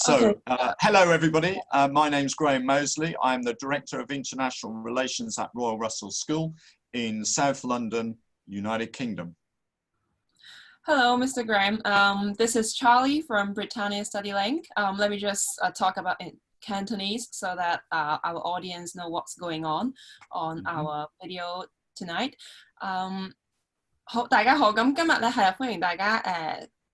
So, hello everybody, my name's Graham Moseley. I'm the Director of International Relations at Royal Russell School in South London, United Kingdom. Hello, Mr. Graham. This is Charlie from Britannia Study Link. Let me just talk about in Cantonese so that our audience know what's going on our video tonight. 好，大家好，咁今日咧係歡迎大家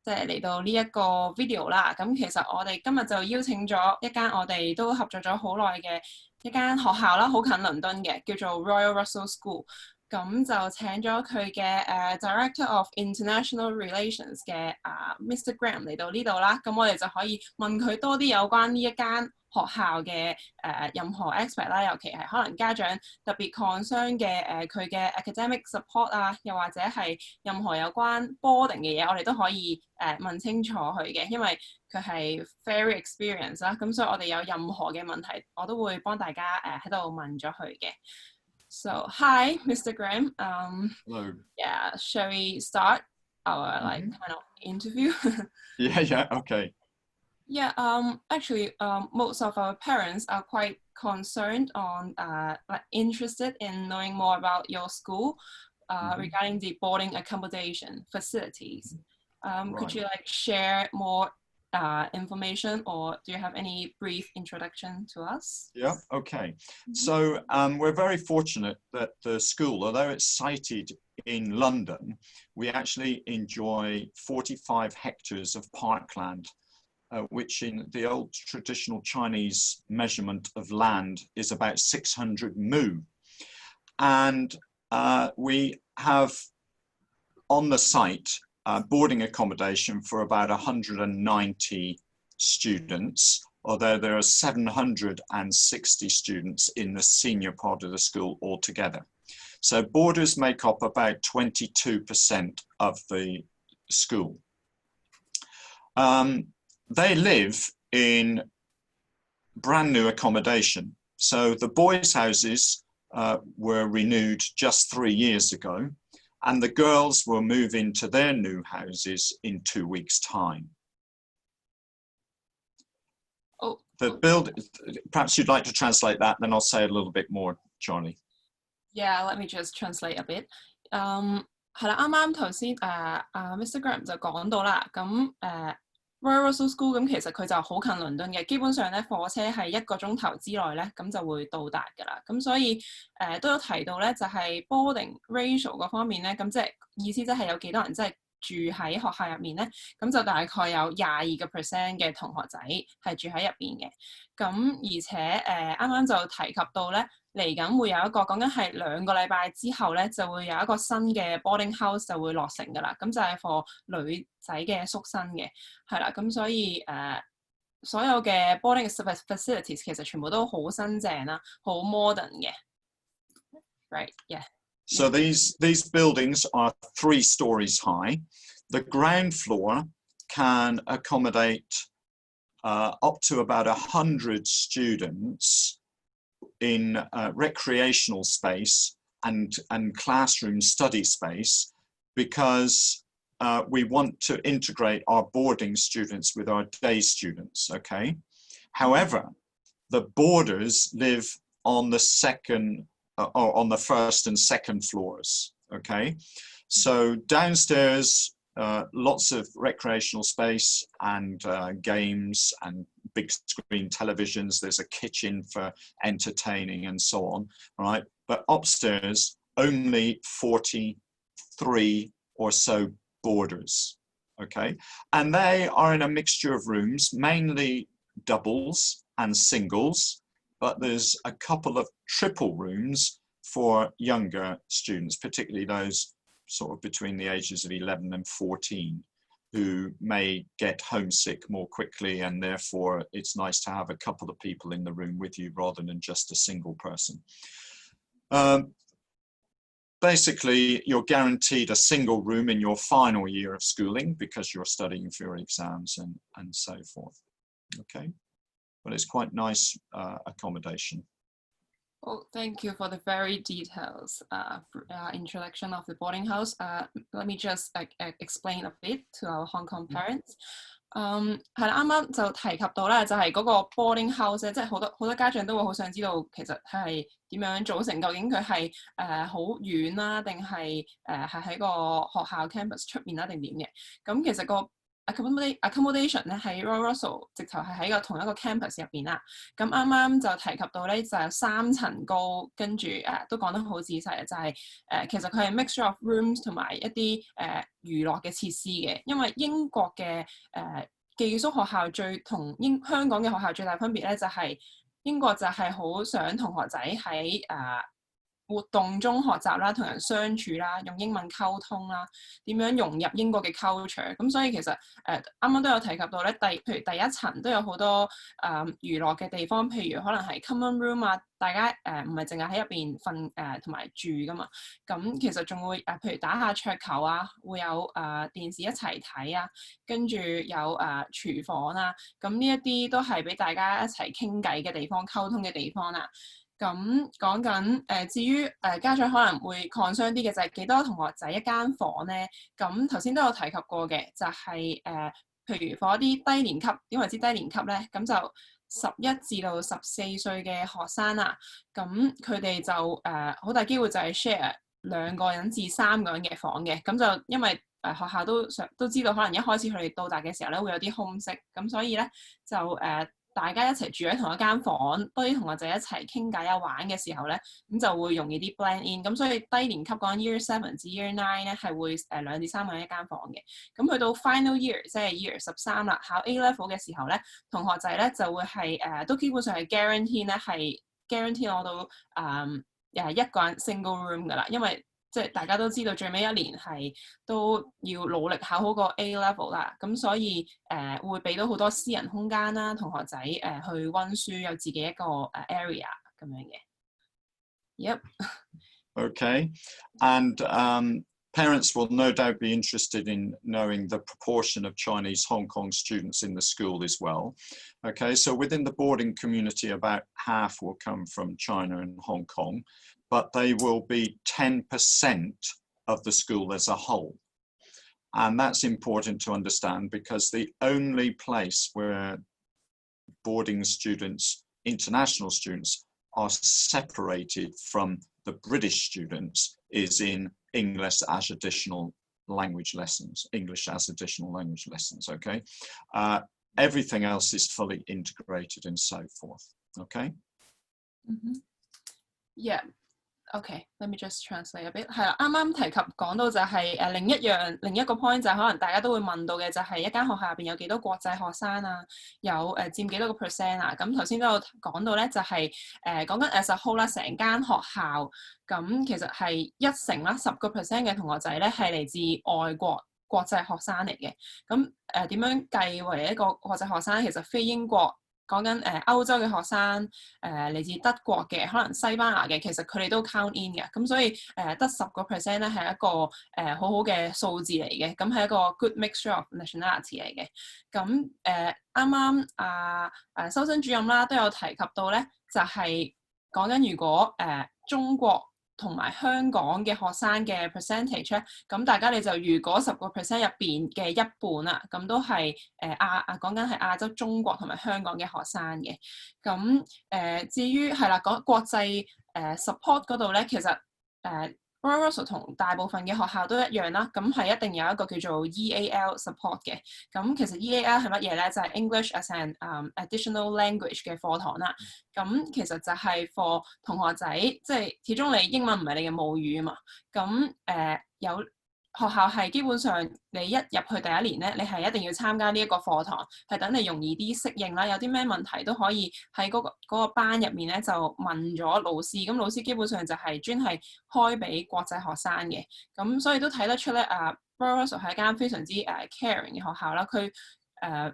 即係嚟到呢一個 video 啦。咁其實我哋今日就邀請咗一間我哋都合作咗好耐嘅一間學校啦，好近倫敦嘅，叫做 Royal Russell School。咁就請咗佢嘅Director of International Relations 嘅Mr. Graham 嚟到呢度啦。咁我哋就可以問佢多啲有關呢一間學校嘅任何 aspect 啦，尤其係可能家長特別 concern 嘅佢嘅 academic support 啊，又或者係任何有關 boarding 嘅嘢，我哋都可以問清楚佢嘅，因為佢係 very experienced 啦。咁所以我哋有任何嘅問題，我都會幫大家喺度問咗佢嘅。So, hi, Mr. Graham. Hello. Yeah, shall we start our kind of interview? Yeah, okay. Yeah, actually, most of our parents are quite concerned on, interested in knowing more about your school regarding the boarding accommodation facilities. Could you share more information, or do you have any brief introduction to us? Yeah, okay. So we're very fortunate that the school, although it's sited in London, we actually enjoy 45 hectares of parkland, which in the old traditional Chinese measurement of land is about 600 mu. And we have on the site boarding accommodation for about 190 students, although there are 760 students in the senior part of the school altogether. So boarders make up about 22% of the school. They live in brand new accommodation. So the boys' houses were renewed just 3 years ago, and the girls will move into their new houses in 2 weeks' time. Oh. Perhaps you'd like to translate that, then I'll say a little bit more, Charlie. Yeah, let me just translate a bit. 係啦，啱啱頭先Mr. Graham 就講到啦，咁Royal Russell School 咁其實佢就好近倫敦嘅，基本上咧火車係1個鐘頭之內咧咁就會到達㗎啦。咁所以都有提到咧，就係 boarding ratio 嗰方面咧，咁即係意思即係有幾多人即係住喺學校入面咧，咁就大概有22% 嘅同學仔係住喺入邊嘅。咁而且啱啱就提及到咧，嚟緊會有一個講緊係2個禮拜之後咧，就會有一個新嘅 boarding house 就會落成㗎啦。咁就係 for 女仔嘅宿生嘅，係啦。咁所以所有嘅 boarding facilities 其實全部都好新淨啦，好 modern 嘅。Right, yeah. So these buildings are 3 stories high. The ground floor can accommodate up to about 100 students in recreational space and classroom study space, because we want to integrate our boarding students with our day students, okay? However, the boarders live on the or on the first and second floors, okay? So downstairs, lots of recreational space and games and big screen televisions. There's a kitchen for entertaining and so on, right? But upstairs, only 43 or so boarders, okay? And they are in a mixture of rooms, mainly doubles and singles, but there's a couple of triple rooms for younger students, particularly those sort of between the ages of 11 and 14, who may get homesick more quickly, and therefore it's nice to have a couple of people in the room with you rather than just a single person. Basically, you're guaranteed a single room in your final year of schooling because you're studying for your exams and so forth, okay? But it's quite nice accommodation. Well, thank you for the very detailed introduction of the boarding house. Let me just explain a bit to our Hong Kong parents. 係啦，啱啱就提及到咧，就係嗰個 boarding house 即係好多家長都會好想知道，其實係點樣組成？究竟佢係好遠啦，定係係喺個學校 campus 出面啦，定點嘅？咁其實個accommodation 咧喺 Russell 直頭係喺個同一個 campus 入邊啦。咁啱啱就提及到咧，就有3層高，跟住都講得好仔細嘅，就係其實佢係 mixture of rooms 同埋一啲娛樂嘅設施嘅。因為英國嘅寄宿學校同香港嘅學校最大分別咧，就係英國就係好想同學仔喺活動中學習啦，同人相處啦，用英文溝通啦，點樣融入英國嘅 culture。咁所以其實啱啱都有提及到咧，譬如第一層都有好多娛樂嘅地方，譬如可能係 common room 啊，大家唔係淨係喺入邊瞓同埋住噶嘛。咁其實仲會譬如打下桌球啊，會有電視一齊睇啊，跟住有廚房啊，咁呢一啲都係俾大家一齊傾偈嘅地方、溝通嘅地方啦。咁講緊至於家長可能會 concern 啲嘅就係幾多同學仔一間房咧？咁頭先都有提及過嘅，就係譬如放一啲低年級，點為之低年級咧？咁就11至到14歲嘅學生啊，咁佢哋就好大機會就係 share 2個人至3個人嘅房嘅。咁就因為學校都知道，可能一開始佢哋到達嘅時候咧會有啲空隙，咁所以咧就大家一齊住喺同一間房，多啲同學仔一齊傾偈啊玩嘅時候咧，咁就會容易啲 blend in。咁所以低年級講 Year 7至 Year 9咧係會2至3個人一間房嘅。咁去到 Final Year 即係 Year 13啦，考 A-Level 嘅時候咧，同學仔咧就會係都基本上係 guarantee 咧係 guarantee 攞到一個人 single room 噶啦，因為即係大家都知道最尾一年係都要努力考好個 A-Level 啦，咁所以會俾到好多私人空間啦，同學仔去温書，有自己一個area 咁樣嘅。Yep. Okay, and parents will no doubt be interested in knowing the proportion of Chinese Hong Kong students in the school as well. Okay, so within the boarding community, about half will come from China and Hong Kong, but they will be 10% of the school as a whole. And that's important to understand because the only place where boarding students, international students, are separated from the British students is in English as additional language lessons, okay? Everything else is fully integrated and so forth, okay? Mm-hmm. Yeah. Okay, let me just translate a bit. 係啦，啱啱提及講到就係另一個 point 就係可能大家都會問到嘅就係一間學校入邊有幾多國際學生啊，有佔幾多個 percent 啊？咁頭先都有講到咧，就係講緊 as a whole 啦，成間學校咁其實係1成啦，10% 嘅同學仔咧係嚟自外國際學生嚟嘅。咁點樣計為一個國際學生？其實非英國。講緊歐洲嘅學生，嚟自德國嘅，可能西班牙嘅，其實佢哋都 count in 嘅，咁所以得10% 咧係一個好好嘅數字嚟嘅，咁係一個 good mixture of nationality 嚟嘅。咁啱啱收生主任啦都有提及到咧，就係講緊如果中國同埋香港嘅學生嘅 percentage 咧，咁大家你就如果10% 入邊嘅一半啦，咁都係講緊係亞洲中國同埋香港嘅學生嘅。咁至於係啦，講國際support 嗰度咧，其實Russell 同大部分嘅學校都一樣啦，咁係一定有一個叫做 EAL support 嘅。咁其實 EAL 係乜嘢咧？就係 English as an additional language 嘅課堂啦。咁其實就係 for 同學仔，即係始終你英文唔係你嘅母語啊嘛。咁有學校係基本上你一入去第一年咧，你係一定要參加呢一個課堂，係等你容易啲適應啦。有啲咩問題都可以喺嗰個班入面咧就問咗老師，咁老師基本上就係專係開俾國際學生嘅。咁所以都睇得出咧Russell 係一間非常之caring嘅學校啦。佢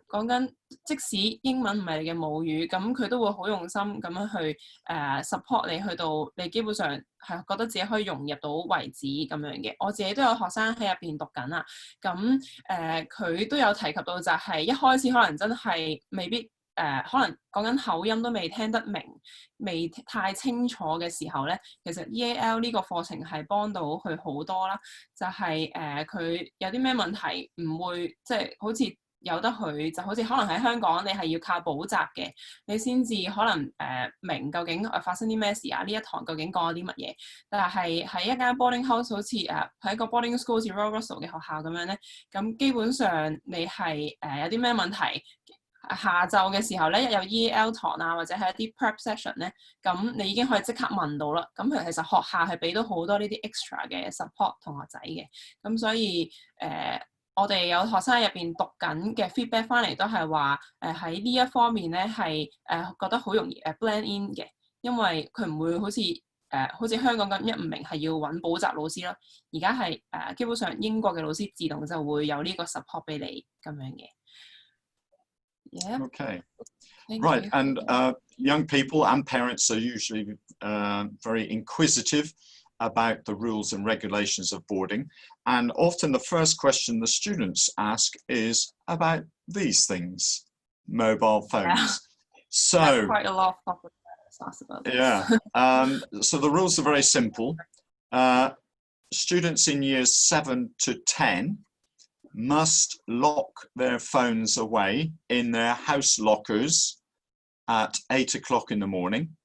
講緊即使英文唔係你嘅母語，咁佢都會好用心咁樣去support 你，去到你基本上係覺得自己可以融入到為止咁樣嘅。我自己都有學生喺入邊讀緊啦，咁佢都有提及到就係一開始可能真係未必可能講緊口音都未聽得明，未太清楚嘅時候咧，其實 EAL 呢個課程係幫到佢好多啦。就係佢有啲咩問題唔會即係好似由得佢，就好似可能喺香港，你係要靠補習嘅，你先至可能明究竟發生啲咩事啊？呢一堂究竟講咗啲乜嘢？但係喺一間 boarding house，好似喺一個 boarding school，好似 Russell 嘅學校咁樣咧，咁基本上你係有啲咩問題，下晝嘅時候咧，一有 E-L 堂啊，或者係一啲 Prep session 咧，咁你已經可以即刻問到啦。咁其實學校係俾到好多呢啲 extra 嘅 support 同學仔嘅，咁所以我哋有學生喺入邊讀緊嘅 feedback 翻嚟都係話喺呢一方面咧係覺得好容易blend in 嘅，因為佢唔會好似香港咁一唔明係要揾補習老師咯。而家係基本上英國嘅老師自動就會有呢個 support 俾你咁樣嘅。Yeah. Okay. Thank Right. you. And young people and parents are usually very inquisitive about the rules and regulations of boarding. And often the first question the students ask is about these things, mobile phones. Yeah. So that's quite a lot of public ask about this. Yeah. So the rules are very simple. Students in years 7 to 10 must lock their phones away in their house lockers at 8 o'clock in the morning,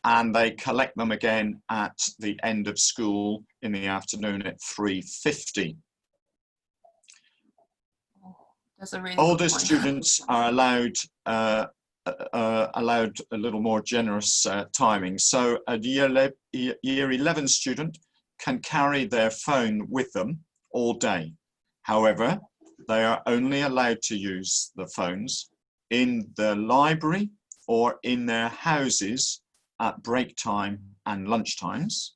and they collect them again at the end of school in the afternoon at 3:50. That's a really Older good point. students are allowed a little more generous timing. So a year 11 student can carry their phone with them all day. However, they are only allowed to use the phones in the library or in their houses at break time and lunch times.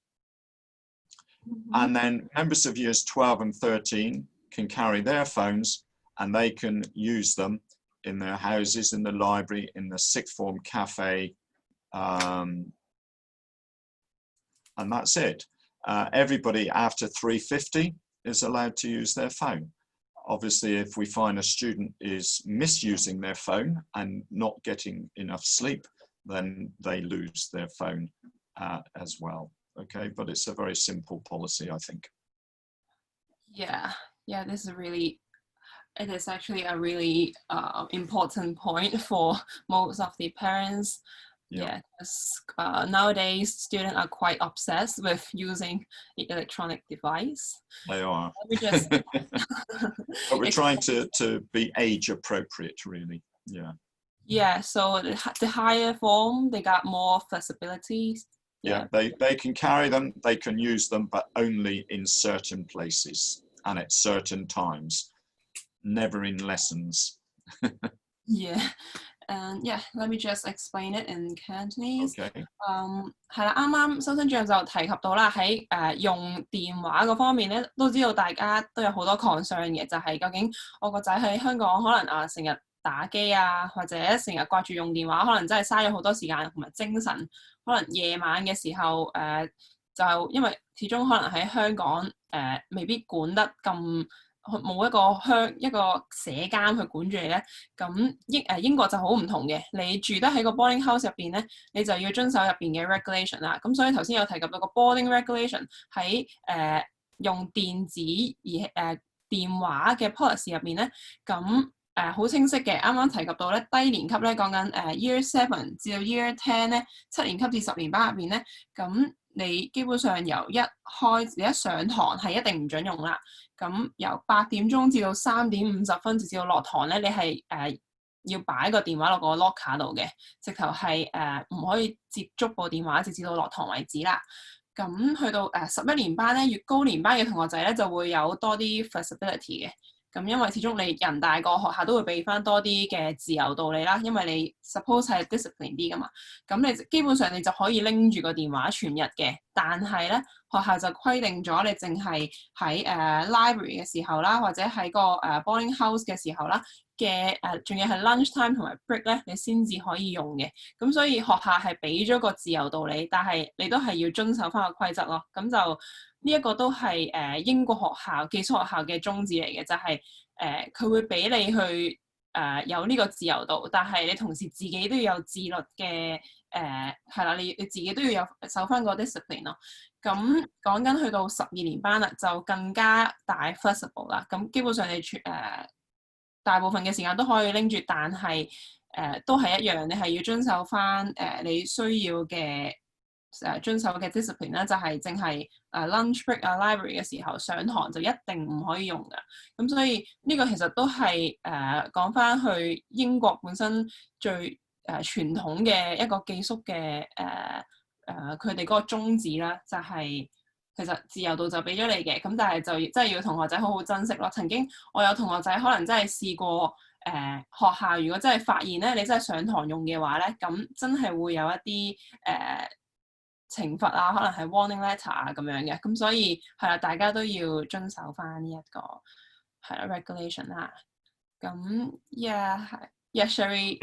Mm-hmm. And then members of years 12 and 13 can carry their phones and they can use them in their houses, in the library, in the sixth form cafe, and that's it. Everybody after 3:50 is allowed to use their phone. Obviously, if we find a student is misusing their phone and not getting enough sleep, then they lose their phone as well. Okay, but it's a very simple policy, I think. Yeah, this is it is actually a really important point for most of the parents. Yeah, nowadays students are quite obsessed with using the electronic device. They are. Let me just But we're trying to be age appropriate, really. Yeah. Yeah, so the higher form, they got more flexibility. Yeah, they can carry them, they can use them, but only in certain places and at certain times, never in lessons. Yeah. And let me just explain it in Cantonese. Okay. 係啦，啱啱修身主任就提及到啦，喺用電話嗰方面咧，都知道大家都有好多 concern 嘅，就係究竟我個仔喺香港可能成日打機啊，或者成日掛住用電話，可能真係嘥咗好多時間同埋精神。可能夜晚嘅時候就因為始終可能喺香港未必管得咁。冇一個社監去管住你咧，咁英國就好唔同嘅。你住得喺個 boarding house 入邊咧，你就要遵守入邊嘅 regulation 啦。咁所以頭先有提及到個 boarding regulation 喺用電子電話嘅 policy 入邊咧，咁好清晰嘅。啱啱提及到咧，低年級咧講緊year 7至到 year 10咧，7年級至10年班入邊咧，咁你基本上由你一上堂係一定唔準用啦。咁由8點鐘至到3點50分，直至到落堂咧，你係要擺個電話落個 locker 度嘅，直頭係唔可以接觸部電話，直至到落堂為止啦。咁去到11年班咧，越高年班嘅同學仔咧就會有多啲 flexibility 嘅。咁因為始終你人大個，學校都會俾翻多啲嘅自由度你啦，因為你 suppose 係 discipline 啲噶嘛。咁你基本上你就可以拎住個電話全日嘅，但係咧學校就規定咗你淨係喺library 嘅時候啦，或者喺個boarding house 嘅時候啦嘅仲要係 lunch time 同埋 break 咧，你先至可以用嘅。咁所以學校係俾咗個自由度你，但係你都係要遵守翻個規則咯。咁就呢一個都係英國學校寄宿學校嘅宗旨嚟嘅，就係佢會俾你去有呢個自由度，但係你同時自己都要有自律嘅係啦，你自己都要有守翻個 discipline 咯。咁講緊去到12年班啦，就更加大 flexible 啦。咁基本上你大部分嘅時間都可以拎住，但係都係一樣，你係要遵守翻你需要嘅遵守嘅 discipline 啦，就係淨係lunch break library 嘅時候上堂就一定唔可以用㗎。咁所以呢個其實都係講翻去英國本身最傳統嘅一個寄宿嘅佢哋嗰個宗旨啦，就係其實自由度就俾咗你嘅，咁但係就真係要同學仔好好珍惜咯。曾經我有同學仔可能真係試過學校如果真係發現咧你真係上堂用嘅話咧，咁真係會有一啲懲罰啊，可能係 warning letter 啊咁樣嘅，咁所以係啦，大家都要遵守翻呢一個係啦 regulation 啦。咁 shall we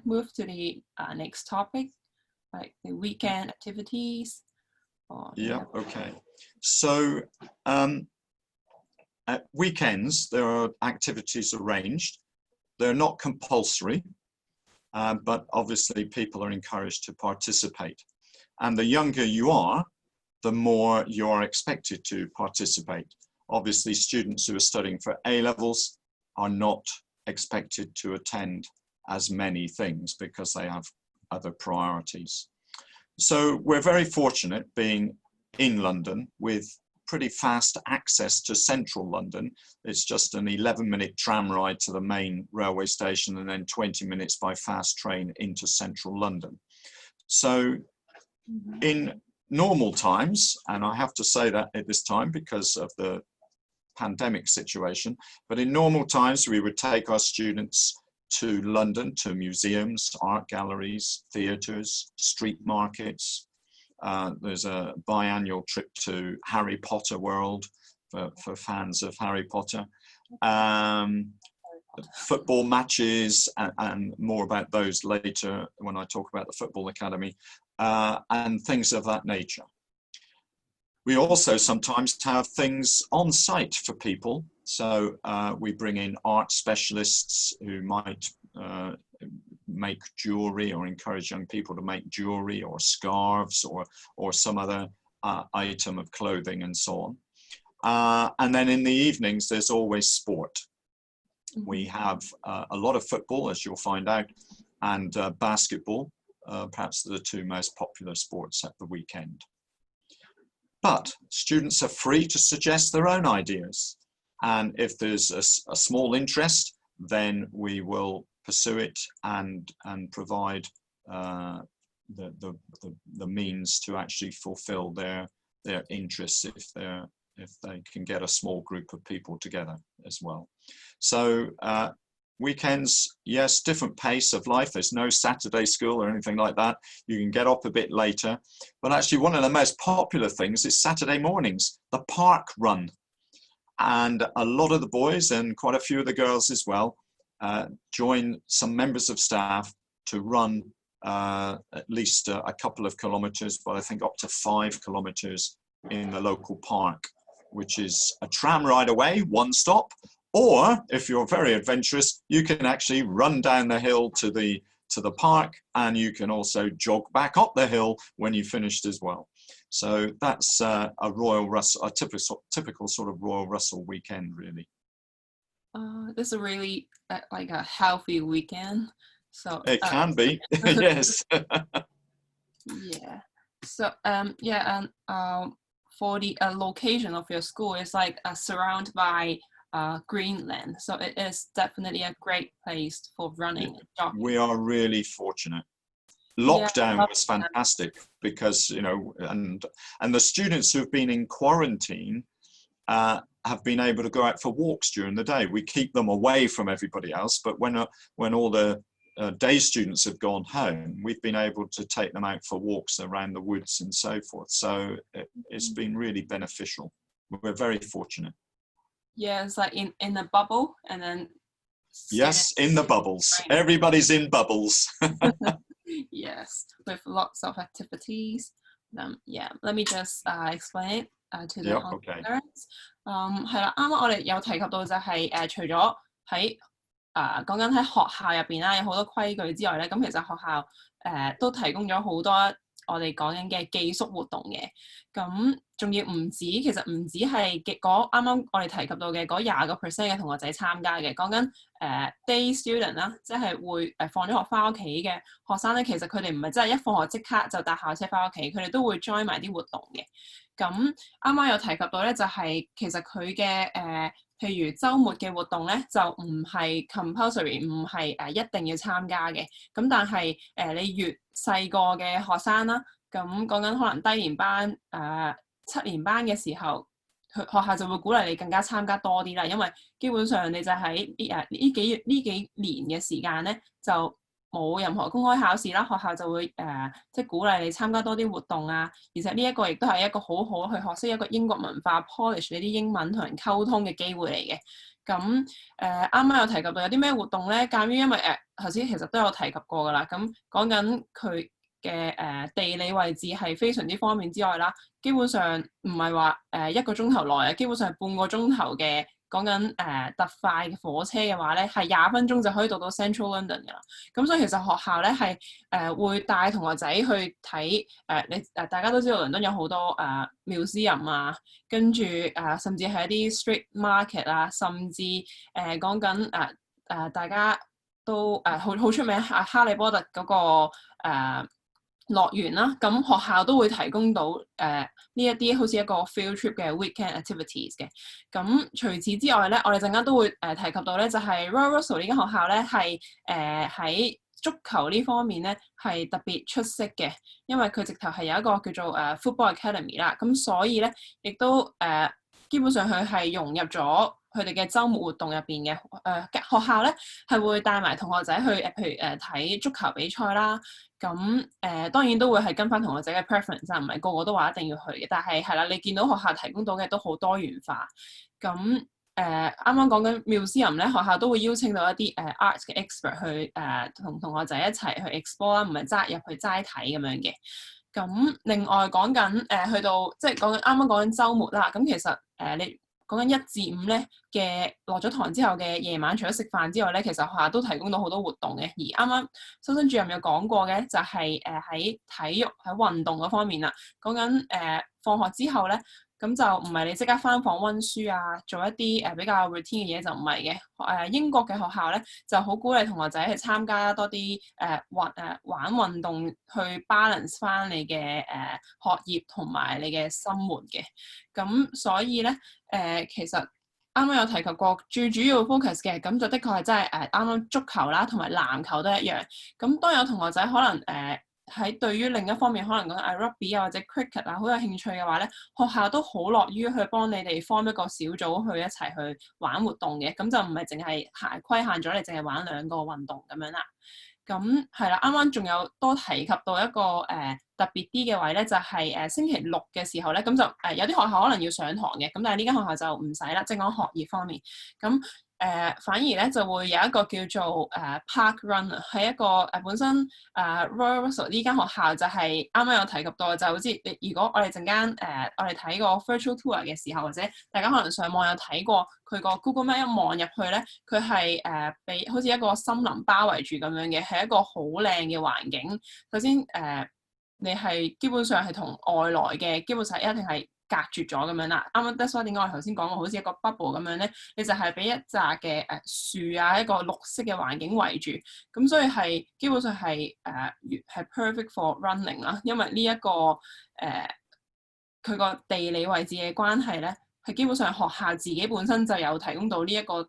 move to the next topic, like the weekend activities? Okay. So at weekends there are activities arranged. They're not compulsory, but obviously people are encouraged to participate. And the younger you are, the more you're expected to participate. Obviously, students who are studying for A-levels are not expected to attend as many things because they have other priorities. So we're very fortunate being in London with pretty fast access to central London. It's just an 11-minute tram ride to the main railway station and then 20 minutes by fast train into central London. So in normal times, and I have to say that at this time because of the pandemic situation, but in normal times we would take our students to London, to museums, art galleries, theatres, street markets. There's a biannual trip to Harry Potter World for fans of Harry Potter. Football matches, and more about those later when I talk about the Football Academy, and things of that nature. We also sometimes have things on site for people. So we bring in art specialists who might make jewelry or encourage young people to make jewelry or scarves or some other item of clothing and so on. And then in the evenings, there's always sport. We have a lot of football, as you'll find out, and basketball, perhaps the two most popular sports at the weekend. But students are free to suggest their own ideas. And if there's a small interest, then we will pursue it and provide the means to actually fulfill their interests if they can get a small group of people together as well. So weekends, yes, different pace of life. There's no Saturday school or anything like that. You can get up a bit later. But actually one of the most popular things is Saturday mornings, the park run. And a lot of the boys and quite a few of the girls as well join some members of staff to run at least a couple of kilometres, but I think up to 5 kilometres in the local park, which is a tram ride away, one stop. Or if you're very adventurous, you can actually run down the hill to the park, and you can also jog back up the hill when you finished as well. So that's a typical sort of Royal Russell weekend, really. This is really like a healthy weekend. So it can be, yes. Yeah. So for the location of your school, it's like surrounded by Greenland. So it is definitely a great place for running and jogging. We are really fortunate. Lockdown was fantastic because, you know, and the students who've been in quarantine have been able to go out for walks during the day. We keep them away from everybody else, but when all the day students have gone home, we've been able to take them out for walks around the woods and so forth. So it's been really beneficial. We're very fortunate. Yeah, it's like in a bubble, and then yes, in the bubbles. Everybody's in bubbles. Yes, with lots of activities. Let me just explain it to the listeners. 係啦，啱啱我哋有提及到就係除咗喺講緊喺學校入邊啦，有好多規矩之外咧，咁其實學校都提供咗好多我哋講緊嘅寄宿活動嘅。咁仲要其實唔止係嗰啱啱我哋提及到嘅嗰20% 嘅同學仔參加嘅，講緊day student 啦，即係會放咗學翻屋企嘅學生咧，其實佢哋唔係真係一放學即刻就搭校車翻屋企，佢哋都會 join 埋啲活動嘅。咁啱啱有提及到咧，就係其實佢嘅譬如週末嘅活動咧，就唔係 compulsory， 唔係一定要參加嘅。咁但係你越細個嘅學生啦，咁講緊可能低年班7年班嘅時候，學校就會鼓勵你更加參加多啲啦，因為基本上你就喺呢幾年嘅時間咧，就冇任何公開考試啦，學校就會即係鼓勵你參加多啲活動啊，而且呢一個亦都係一個好好去學識一個英國文化 polish 你啲英文同人溝通嘅機會嚟嘅。咁啱啱有提及到有啲咩活動咧？鑑於因為頭先其實都有提及過噶啦，咁講緊佢嘅地理位置係非常之方便之外啦，基本上唔係話1個鐘頭內啊，基本上係半個鐘頭嘅。講緊特快嘅火車嘅話咧，係20分鐘就可以到 Central London 噶啦。咁所以其實學校咧係會帶同學仔去睇大家都知道倫敦有好多museum 啊，跟住甚至係一啲 street market 啊，甚至講緊大家都好出名哈利波特嗰個樂園啦，咁學校都會提供到呢一啲好似一個 field trip 嘅 weekend activities 嘅。咁除此之外咧，我哋陣間都會提及到咧，就係 Russell 呢間學校咧係喺足球呢方面咧係特別出色嘅，因為佢直頭係有一個叫做Football Academy 啦，咁所以咧亦都基本上佢係融入咗佢哋嘅週末活動入邊嘅。學校咧係會帶埋同學仔去譬如睇足球比賽啦。咁當然都會係跟翻同學仔嘅 preference 啊，唔係個個都話一定要去嘅。但係係啦，你見到學校提供到嘅都好多元化。咁啱啱講緊 museum 咧，學校都會邀請到一啲art 嘅 expert 去同學仔一齊去 explore 啦，唔係齋入去齋睇咁樣嘅。咁另外講緊去到即係啱啱講緊週末啦。咁其實你講緊1至5咧嘅落咗堂之後嘅夜晚，除咗食飯之外咧，其實學校都提供到好多活動嘅。而啱啱收生主任有講過嘅，就係喺體育喺運動嗰方面啦。講緊放學之後咧，咁就唔係你即刻返房溫書啊，做一啲比較 routine 嘅嘢就唔係嘅。英國嘅學校咧就好鼓勵同學仔去參加多啲玩運動，去 balance 返你嘅學業同埋你嘅生活嘅。咁所以咧其實啱啱有提及過，最主要 focus 嘅咁就的確係真係啱啱足球啦，同埋籃球都一樣。咁當有同學仔可能喺對於另一方面，可能講rugby 啊或者 cricket 啊好有興趣嘅話咧，學校都好樂於去幫你哋 form 一個小組去一齊去玩活動嘅。咁就唔係淨係規限咗你淨係玩2個運動咁樣啦。咁係啦，啱啱仲有多提及到一個特別啲嘅位咧，就係星期六嘅時候咧，咁就有啲學校可能要上堂嘅，咁但係呢間學校就唔使啦，即係講學業方面。咁反而咧就會有一個叫做Park Run 啊，係一個本身Russell 呢間學校就係啱啱有提及到，就好似如果我哋陣間我哋睇個 virtual tour 嘅時候，或者大家可能上網有睇過佢個 Google Map 一望入去咧，佢係被好似一個森林包圍住咁樣嘅，係一個好靚嘅環境。首先你係基本上係同外來嘅基本上一定係隔絕咗咁樣啦。啱啱 that's why 點解我頭先講過好似一個 bubble 咁樣咧，你就係俾一紮嘅樹啊，一個綠色嘅環境圍住，咁所以係基本上係係 perfect for running 啦。因為呢一個佢個地理位置嘅關係咧，係基本上學校自己本身就有提供到呢一個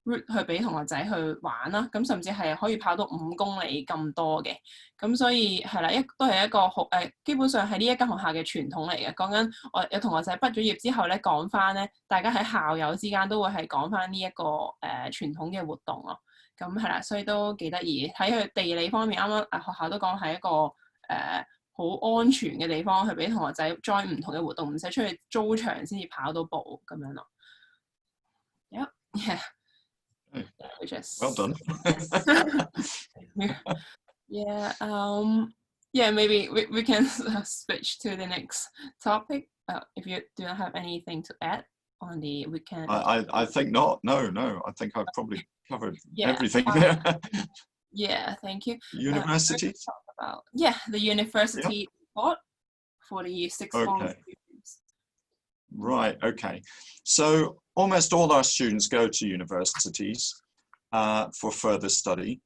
route 去俾同學仔去玩啦。咁甚至係可以跑到5公里咁多嘅。咁所以係啦，都係一個好基本上係呢一間學校嘅傳統嚟嘅。講緊我有同學仔畢咗業之後咧，講翻咧，大家喺校友之間都會係講翻呢一個傳統嘅活動咯。咁係啦，所以都幾得意。喺佢地理方面，啱啱學校都講係一個好安全嘅地方，去俾同學仔 join 唔同嘅活動，唔使出去租場先至跑到步咁樣咯。Yeah. Well done. Yeah. Yeah. Maybe we can switch to the next topic. If you do not have anything to add on the weekend. I think not. No. I think I've probably covered everything there. Yeah. Thank you. Universities. about the university report for the year 6 form students. Right, okay. So almost all our students go to universities for further study.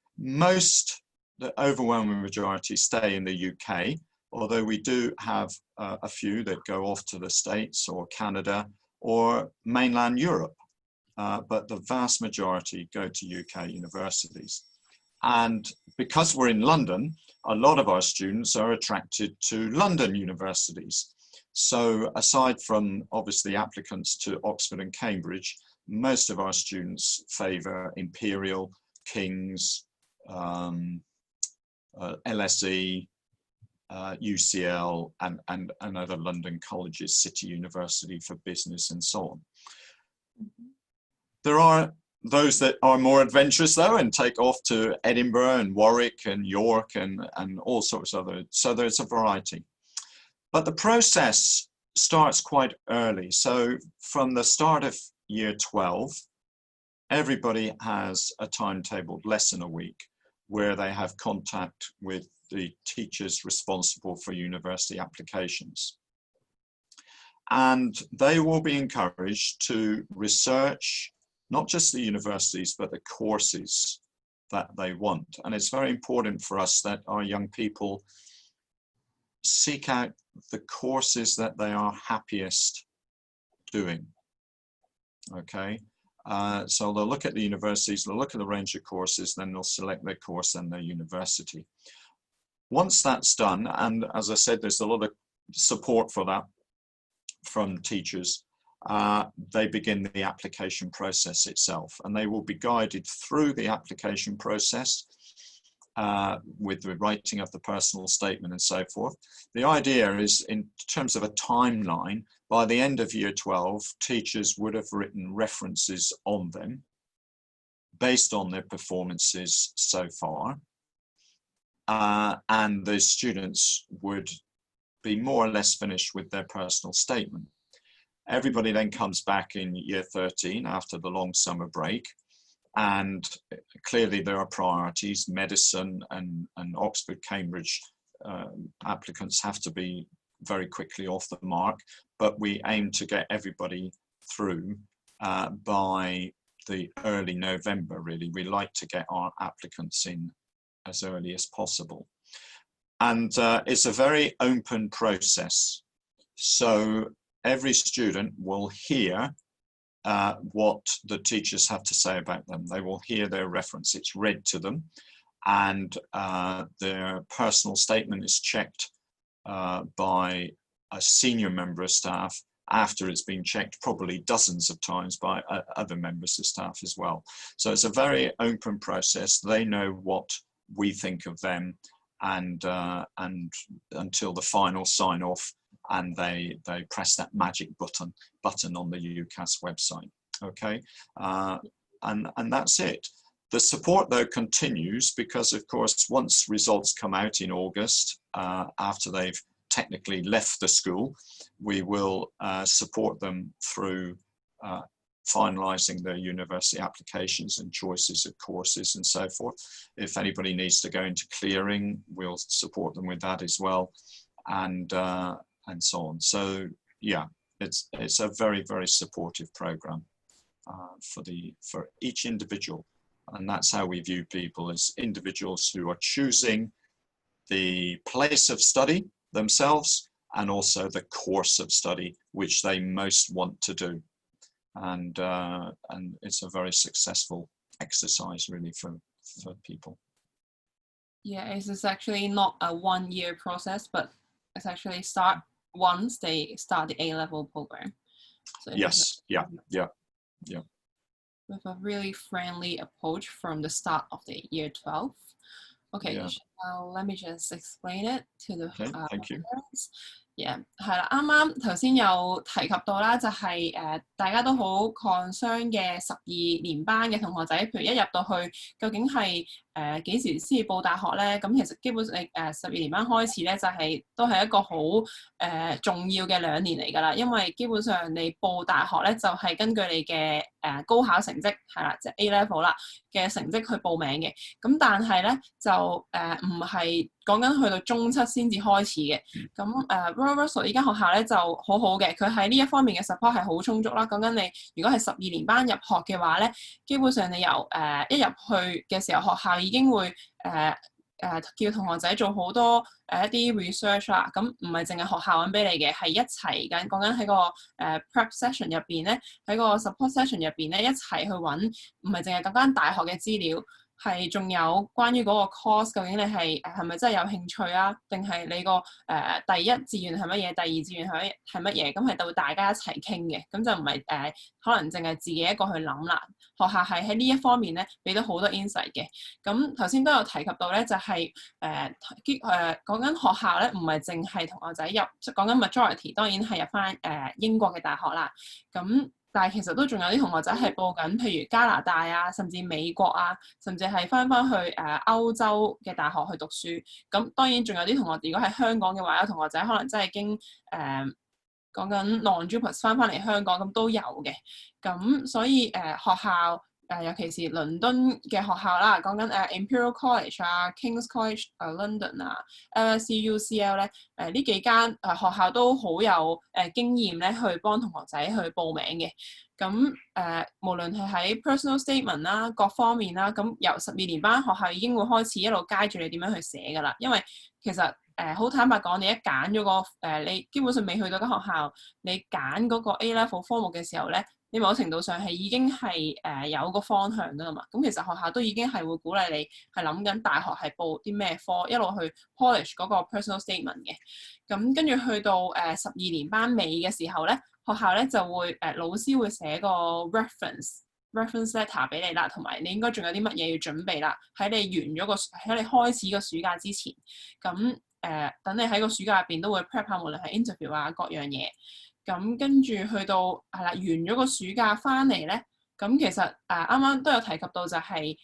The overwhelming majority stay in the UK, although we do have a few that go off to the States or Canada or mainland Europe. But the vast majority go to UK universities. And because we're in London, a lot of our students are attracted to London universities. So aside from obviously applicants to Oxford and Cambridge, most of our students favour Imperial, King's, LSE, UCL and other London colleges, City University for Business and so on. There are those that are more adventurous though and take off to Edinburgh and Warwick and York and all sorts of other, so there's a variety. But the process starts quite early. So from the start of year 12, everybody has a timetabled lesson a week where they have contact with the teachers responsible for university applications. And they will be encouraged to research not just the universities, but the courses that they want. And it's very important for us that our young people seek out the courses that they are happiest doing. Okay, so they'll look at the universities, they'll look at the range of courses, then they'll select their course and their university. Once that's done, and as I said, there's a lot of support for that from teachers, they begin the application process itself, and they will be guided through the application process with the writing of the personal statement and so forth. The idea is, in terms of a timeline, by the end of year 12, teachers would have written references on them based on their performances so far, and the students would be more or less finished with their personal statement. Everybody then comes back in year 13 after the long summer break, and clearly there are priorities. Medicine and Oxford, Cambridge applicants have to be very quickly off the mark, but we aim to get everybody through by the early November, really. We like to get our applicants in as early as possible. And it's a very open process. So every student will hear what the teachers have to say about them. They will hear their reference. It's read to them, and their personal statement is checked by a senior member of staff after it's been checked probably dozens of times by other members of staff as well. So it's a very open process. They know what we think of them, and until the final sign off, and they press that magic button on the UCAS website. Okay, and that's it. The support though continues, because of course once results come out in August, after they've technically left the school, we will support them through finalising their university applications and choices of courses and so forth. If anybody needs to go into clearing, we'll support them with that as well, and so on. So yeah, it's a very, very supportive program for each individual, and that's how we view people, as individuals who are choosing the place of study themselves and also the course of study which they most want to do. And it's a very successful exercise really for people. Yeah, it's actually not a 1 year process, but it's actually start once they start the A-level program. So yes, yeah. With a really friendly approach from the start of the year 12. Okay, yeah. Let me just explain it to the thank you. parents. Yeah, 係啦，啱啱頭先有提及到啦，就係大家都好 concern 嘅12年班嘅同學仔，譬如一入到去，究竟係幾時先至報大學咧？咁其實基本上12年班開始咧，就係都係一個好重要嘅2年嚟㗎啦，因為基本上你報大學咧，就係根據你嘅高考成績係啦，即係 A-Level 啦嘅成績去報名嘅。咁但係咧就唔係講緊去到中七先至開始嘅。咁Russell 呢間學校咧就好好嘅，佢喺呢一方面嘅 support 係好充足啦。講緊你如果係12年班入學嘅話咧，基本上你由一入去嘅時候，學校已經會叫同學仔做好多一啲 research 啦，咁唔係淨係學校揾俾你嘅，係一齊緊講緊喺個prep session 入邊咧，喺個 support session 入邊咧一齊去揾，唔係淨係嗰間大學嘅資料，係仲有關於嗰個 course 究竟你係咪真係有興趣啊？定係你個第一志願係乜嘢，第二志願係乜嘢？咁係到大家一齊傾嘅，咁就唔係可能淨係自己一個去諗啦。學校係喺呢一方面咧，俾到好多 insight 嘅。咁頭先都有提及到咧，就係講緊學校咧，唔係淨係同學仔入，即係講緊 majority 當然係入翻英國嘅大學啦。咁但係其實都仲有啲同學仔係報緊，譬如加拿大啊，甚至美國啊，甚至係翻去歐洲嘅大學去讀書。咁當然仲有啲同學，如果喺香港嘅話，有同學仔可能真係經講緊 non-JUPAS 翻嚟香港，咁都有嘅。咁所以學校尤其是倫敦嘅學校啦，講緊Imperial College 啊、King's College London 啊、LSE、UCL 咧，呢幾間學校都好有經驗咧，去幫同學仔去報名嘅。咁無論係喺 personal statement 啦，各方面啦，咁由12年班學校已經會開始一路 guide住你點樣去寫㗎啦。因為其實好坦白講，你一揀咗個你基本上未去到間學校，你揀嗰個 A-Level 科目嘅時候咧，你某程度上係已經係有個方向㗎啦嘛。咁其實學校都已經係會鼓勵你係諗緊大學係報啲咩科，一路去 polish 嗰個 personal statement 嘅。咁跟住去到12年班尾嘅時候咧，學校咧就會老師會寫個 reference letter 俾你啦，同埋你應該仲有啲乜嘢要準備啦。喺你喺你開始個暑假之前，咁等你喺個暑假入邊都會 prep 下，無論係 interview 啊各樣嘢。咁跟住去到係啦，完咗個暑假翻嚟咧，咁其實啱啱都有提及到就係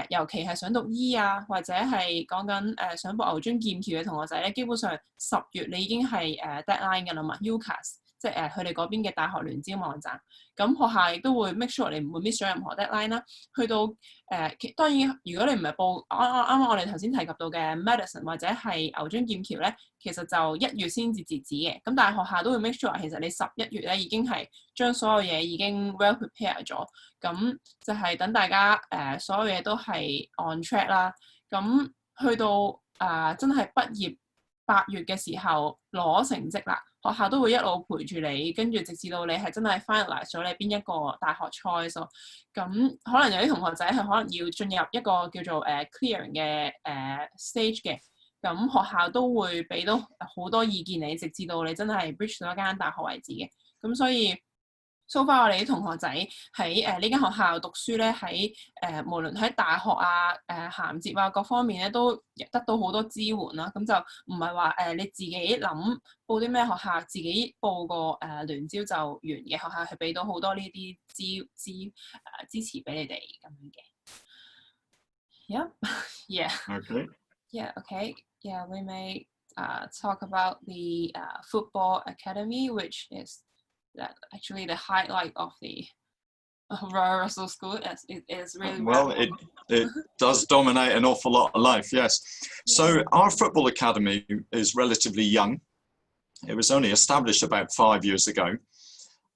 尤其係想讀醫啊，或者係講緊想報牛津劍橋嘅同學仔咧，基本上10月你已經係deadline 㗎啦嘛 ，UCAS。即係佢哋嗰邊嘅大學聯招網站，咁學校亦都會 make sure 你唔會 miss 咗任何 deadline 啦。去到當然，如果你唔係報啱我哋頭先提及到嘅 medicine 或者係牛津劍橋咧，其實就1月先至截止嘅。咁但係學校都會 make sure 其實你11月咧已經係將所有嘢已經 well prepare 咗，咁就係等大家所有嘢都係 on track 啦。咁去到真係畢業8月嘅時候攞成績啦。學校都會一路陪住你，跟住直至到你係真係 finalize 咗你邊一個大學 choice 咯。咁可能有啲同學仔係可能要進入一個叫做clearing 嘅stage 嘅，咁學校都會俾到好多意見你，直至到你真係 reach 到一間大學為止嘅。咁所以so far我哋啲同學仔喺呢間學校讀書咧，喺無論喺大學啊、銜接啊各方面咧，都得到好多支援啦。咁就唔係話你自己諗報啲咩學校，自己報個聯招就完嘅。學校係俾到好多呢啲支持俾你哋咁樣嘅。Yeah, yeah. Okay. Yeah, okay. Yeah, we may talk about the football academy, which is that actually the highlight of the Russell School. It is really well. It does dominate an awful lot of life. Yes. So our football academy is relatively young. It was only established about 5 years ago,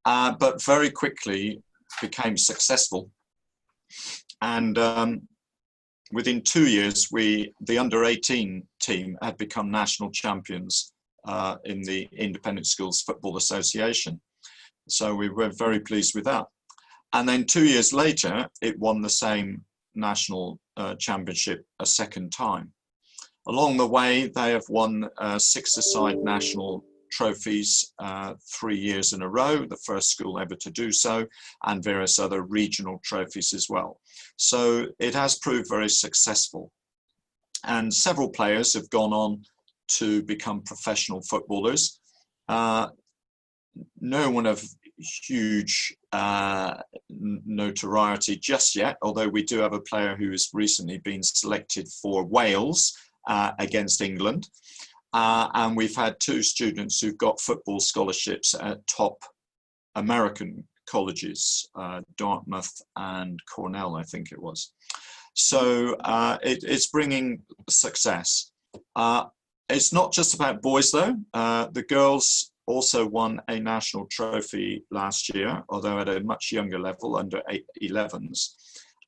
but very quickly became successful. And within 2 years, the under-18 team had become national champions in the Independent Schools Football Association. So we were very pleased with that. And then 2 years later, it won the same national championship a second time. Along the way, they have won 6-a-side national trophies 3 years in a row, the first school ever to do so, and various other regional trophies as well. So it has proved very successful. And several players have gone on to become professional footballers. No one of huge notoriety just yet, although we do have a player who has recently been selected for Wales against England. And we've had 2 students who've got football scholarships at top American colleges, Dartmouth and Cornell, I think it was. So it's bringing success. It's not just about boys though. The girls also won a national trophy last year, although at a much younger level, under 11s.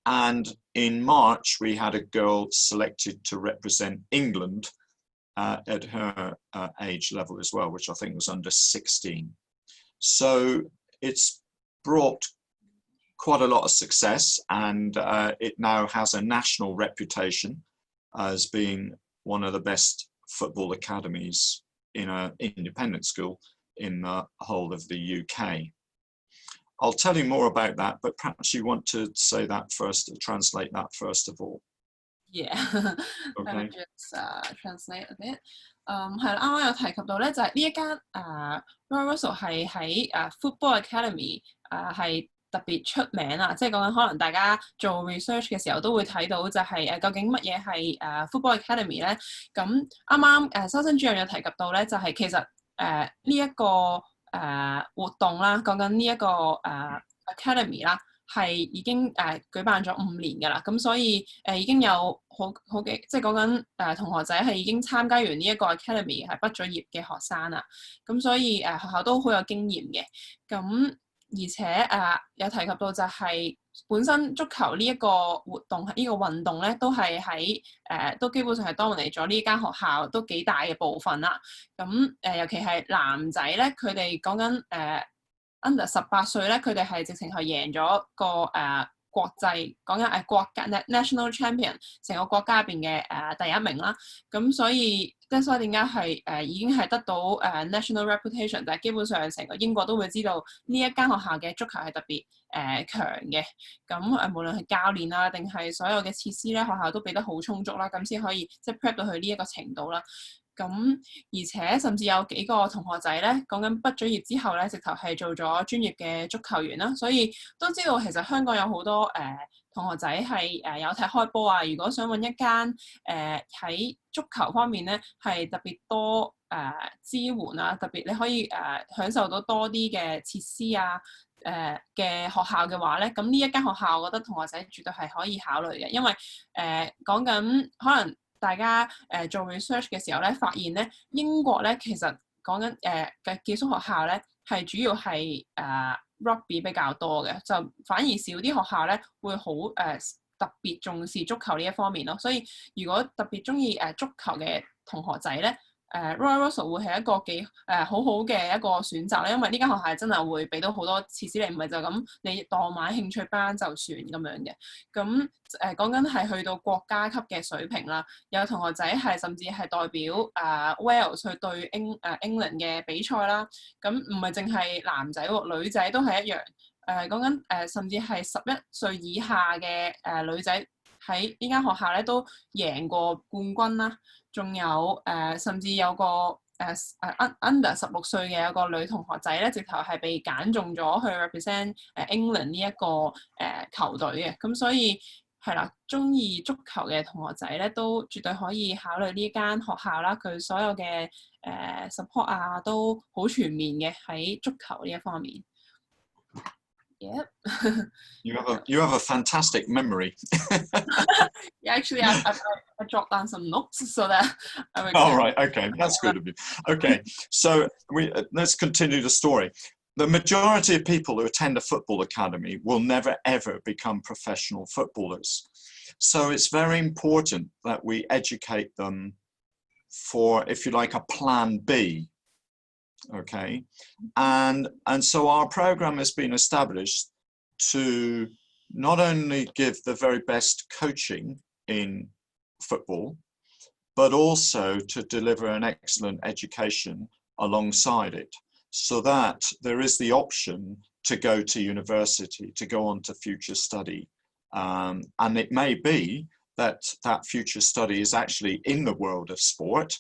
And in March, we had a girl selected to represent England at her age level as well, which I think was under 16. So it's brought quite a lot of success, and it now has a national reputation as being one of the best football academies in an independent school in the whole of the UK. I'll tell you more about that, but perhaps you want to say that first, translate that first of all. Yeah, okay. I will just translate a bit. 係啦，啱啱有提及到咧，就係呢一間Russell 係喺Football Academy 係特別出名啦，即係講緊可能大家做 research 嘅時候都會睇到就係究竟乜嘢係Football Academy 咧？咁啱啱修身主任有提及到咧，就係其實呢一個活動啦，講緊呢一個Academy 啦，係已經舉辦咗5年㗎啦，咁所以已經有好幾，即係講緊同學仔係已經參加完呢一個 Academy 係畢咗業嘅學生啦，咁所以學校都好有經驗嘅，咁而且有提及到就係本身足球呢一個活動呢個運動咧，都係喺都基本上係dominate咗呢間學校都幾大嘅部分啦。咁尤其係男仔咧，佢哋講緊under 18歲咧，佢哋係直情係贏咗個國際講緊國家 national champion 成個國家入邊嘅第一名啦。咁所以點解係已經係得到national reputation，就係基本上成個英國都會知道呢一間學校嘅足球係特別強嘅。咁無論係教練啦，定係所有嘅設施咧，學校都俾得好充足啦，咁先可以即係 prep 到佢呢一個程度啦。咁而且甚至有幾個同學仔咧，講緊畢咗業之後咧，直頭係做咗專業嘅足球員啦，所以都知道其實香港有好多同學仔係有踢開波啊。如果想揾一間喺足球方面咧係特別多支援啊，特別你可以享受到多啲嘅設施啊嘅學校嘅話咧，咁呢一間學校我覺得同學仔絕對係可以考慮嘅，因為講緊可能大家做 research 嘅時候咧，發現咧英國咧其實講緊嘅寄宿學校咧係主要係rugby 比較多嘅，就反而少啲學校咧會好特別重視足球呢一方面咯。所以如果特別中意足球嘅同學仔咧，Russell 會係一個幾好好嘅一個選擇咧，因為呢間學校真係會俾到好多設施你，唔係就咁你當買興趣班就算咁樣嘅。咁講緊係去到國家級嘅水平啦，有同學仔係甚至係代表Wales 去對England 嘅比賽啦。咁唔係淨係男仔喎，女仔都係一樣。講緊甚至係11歲以下嘅女仔喺呢間學校咧都贏過冠軍啦。仲有甚至有個under 16歲嘅有個女同學仔咧，直頭係被揀中咗去 represent England 呢一個球隊嘅。咁所以係啦，中意足球嘅同學仔咧都絕對可以考慮呢間學校啦。佢所有嘅support 啊都好全面嘅喺足球呢一方面。Yep. You have a fantastic memory. Yeah, actually, I jot down some notes so that. Oh, right. Okay, that's good of you. Okay, so let's continue the story. The majority of people who attend a football academy will never ever become professional footballers. So it's very important that we educate them for, if you like, a plan B. Okay, and so our program has been established to not only give the very best coaching in football, but also to deliver an excellent education alongside it, so that there is the option to go to university, to go on to future study, and it may be that future study is actually in the world of sport,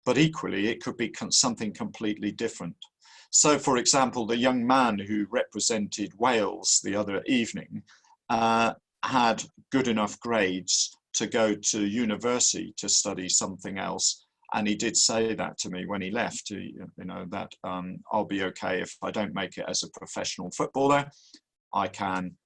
but equally it could be something completely different. So, for example, the young man who represented Wales the other evening had good enough grades to go to university to study something else. And he did say that to me when he left, that I'll be okay if I don't make it as a professional footballer, I can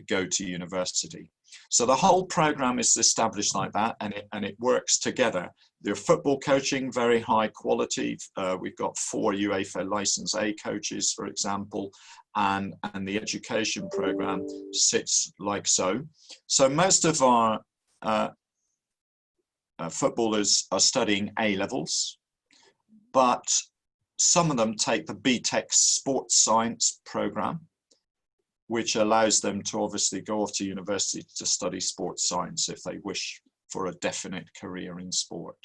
go to university. So the whole program is established like that, and it works together Their football coaching, very high quality. We've got 4 UEFA License A coaches, for example, and the education program sits like so. So most of our footballers are studying A-levels, but some of them take the BTEC Sports Science program, which allows them to obviously go off to university to study sports science if they wish for a definite career in sport.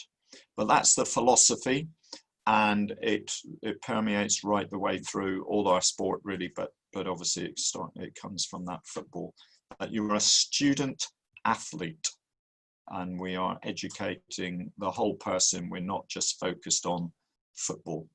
But that's the philosophy, and it permeates right the way through all our sport really, but obviously it comes from that football. That you're a student athlete, and we are educating the whole person. We're not just focused on football.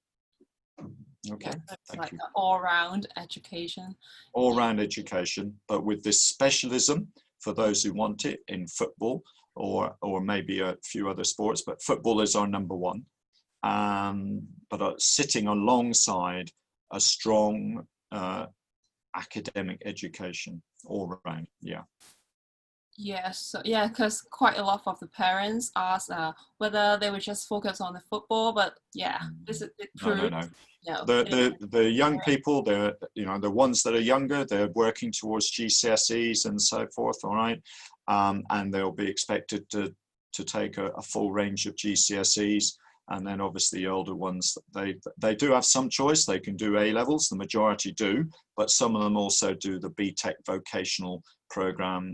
Okay, yeah, thank like you. An all-round education. All-round education, but with this specialism for those who want it in football or maybe a few other sports, but football is our number one. But sitting alongside a strong academic education all around, yeah. Yes, so yeah, because quite a lot of the parents ask whether they would just focus on the football, but yeah, this is it proves. No. No, The young people, they're the ones that are younger, they're working towards GCSEs and so forth, all right, and they'll be expected to take a full range of GCSEs. And then obviously the older ones, they do have some choice. They can do A-levels, the majority do, but some of them also do the BTEC vocational program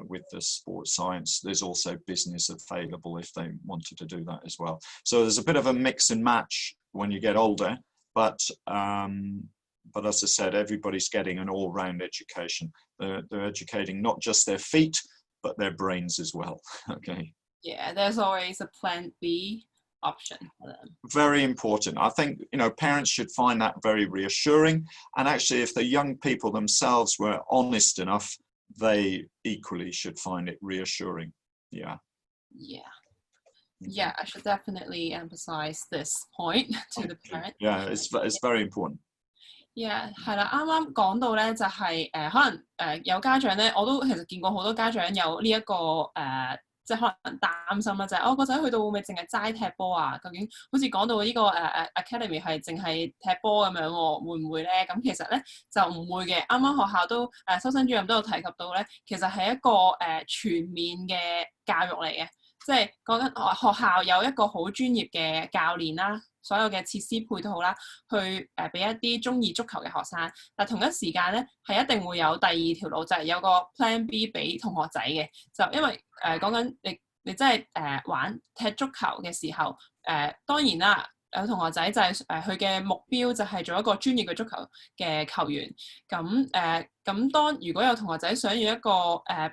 with the sports science. There's also business available if they wanted to do that as well. So there's a bit of a mix and match when you get older, but as I said, everybody's getting an all-round education. They're educating not just their feet, but their brains as well, okay? Yeah, there's always a plan B option for them. Very important. I think, parents should find that very reassuring. And actually, if the young people themselves were honest enough, they equally should find it reassuring. Yeah. Yeah, I should definitely emphasize this point to the parents. Yeah, it's very important. Yeah， 係啦，啱啱講到咧就係可能有家長咧，我都其實見過好多家長有呢一個即係可能擔心啦，就係個仔去到會唔會淨係齋踢波啊？究竟好似講到呢個Academy 係淨係踢波咁樣喎，會唔會咧？咁其實咧就唔會嘅。啱啱學校都收生主任都有提及到咧，其實係一個全面嘅教育嚟嘅，即係講緊學校有一個好專業嘅教練啦。所有嘅設施配套啦，去俾一啲中意足球嘅學生，但同一時間咧係一定會有第二條路，就係有個 PLAN B 俾同學仔嘅，就因為講緊你真係玩踢足球嘅時候，當然啦。有同學仔就係佢嘅目標就係做一個專業嘅足球嘅球員，咁當如果有同學仔想要一個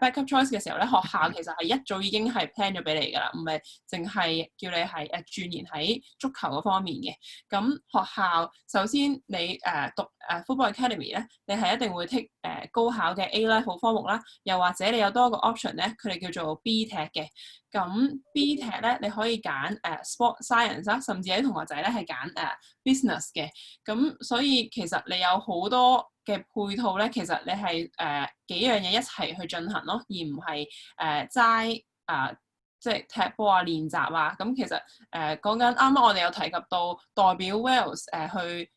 backup choice 嘅時候咧，學校其實係一早已經係 plan 咗俾你㗎啦，唔係淨係叫你係鑽研喺足球嗰方面嘅。咁學校首先你讀Football Academy 咧，你係一定會 take 高考嘅 A-Level 科目啦，又或者你有多個 option 咧，佢哋叫做 BTEC 嘅。咁 BTEC 咧，你可以揀Sport Science 啦，甚至有啲同學仔咧係揀Business 嘅。咁所以其實你有好多嘅配套咧，其實你係幾樣嘢一齊去進行咯，而唔係齋即係踢波啊、練習啊。咁其實講緊啱啱我哋有提及到代表 Wales 去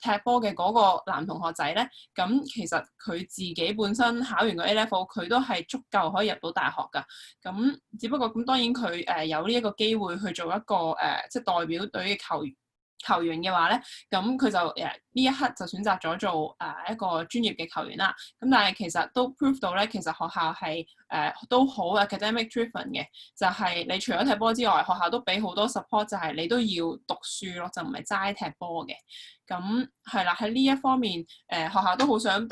踢波嘅嗰個男同學仔咧，咁其實佢自己本身考完個 A-Level， 佢都係足夠可以入到大學㗎。咁只不過咁當然佢有呢一個機會去做一個即係代表隊嘅球員嘅話咧，咁佢就呢一刻就選擇咗做一個專業嘅球員啦。咁但係其實都 prove 到咧，其實學校係都好 academic driven 嘅，就係你除咗踢波之外，學校都俾好多 support， 就係你都要讀書咯，就唔係齋踢波嘅。咁係啦，喺呢一方面學校都好想